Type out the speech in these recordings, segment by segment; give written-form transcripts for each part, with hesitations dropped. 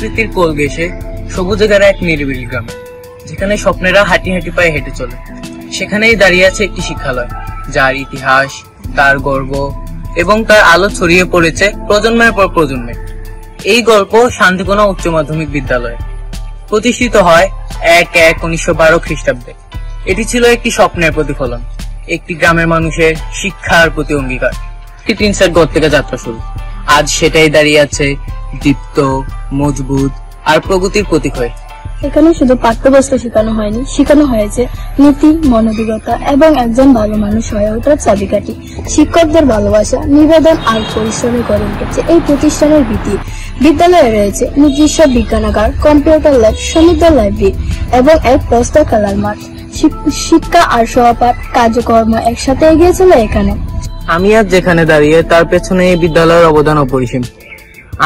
প্রকৃতির কোল ঘেঁষে সবুজে ঘেরা এক নিরিবিলি গ্রাম, যেখানে স্বপ্নেরা হাঁটি হাঁটি পায়ে হেঁটে চলে। সেখানেই দাঁড়িয়ে আছে একটি শিক্ষালয়, যার ইতিহাস, তার গর্ব এবং তার আলো ছড়িয়ে পড়েছে প্রজন্মের পর প্রজন্মে। এই গল্প শান্তিকোনা উচ্চ মাধ্যমিক বিদ্যালয় প্রতিষ্ঠিত হয় ১/১/১৯১২ খ্রিস্টাব্দে। এটি ছিল একটি স্বপ্নের প্রতিফলন, একটি গ্রামের মানুষের শিক্ষার প্রতি অঙ্গীকার। টিন সেট ঘর থেকে যাত্রা শুরু। আজ সেটাই দাঁড়িয়ে আছে দীপ্ত, মজবুত আর প্রগতির প্রতীক হয়ে। এখানে শুধু পাঠ্যবস্তু শেখানো হয়নি, শেখানো হয়েছে নীতি, মানবিকতা এবং একজন ভালো মানুষ হয়ে ওঠার চাবিকাঠি। শিক্ষকদের ভালোবাসা, নিবেদন আর পরিশ্রমে গড়ে উঠেছে এই প্রতিষ্ঠানের ভিত্তি। বিদ্যালয়ে রয়েছে নিজস্ব বিজ্ঞানাগার, কম্পিউটার ল্যাব, সমৃদ্ধ লাইব্রেরি এবং এক প্রস্ত খেলার মাঠ। শিক্ষা আর সহপাঠ কার্যক্রম একসাথে এগিয়ে চলে এখানে। আমি আজ যেখানে দাঁড়িয়ে, তার পেছনে এই বিদ্যালয়ের অবদান অপরিসীম।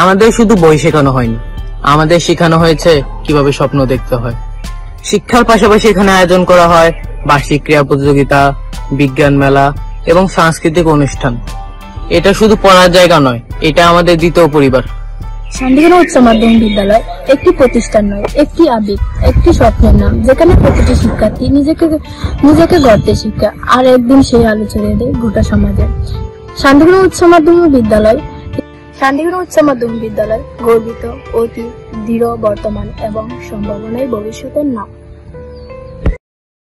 আমাদের শুধু বই শেখানো হয়নি, আমাদের শেখানো হয়েছে কিভাবে স্বপ্ন দেখতে হয়। শিক্ষার পাশাপাশি এখানে আয়োজন করা হয় বার্ষিক ক্রীড়া প্রতিযোগিতা, বিজ্ঞান মেলা এবং সাংস্কৃতিক অনুষ্ঠান। এটা শুধু পড়ার জায়গা নয়, এটা আমাদের দ্বিতীয় পরিবার। শান্তিকোনা উচ্চ মাধ্যমিক বিদ্যালয় একটি প্রতিষ্ঠান নয়, একটি আবেগ, একটি স্বপ্নের নাম, যেখানে প্রতিটি শিক্ষার্থী নিজেকে গড়তে শিক্ষা আর একদিন সেই আলো ছড়িয়ে দেয় গোটা সমাজে। শান্তিকোনা উচ্চ মাধ্যমিক বিদ্যালয় গর্বিত, অতি দৃঢ় বর্তমান এবং সম্ভাবনায় ভবিষ্যতের নাম।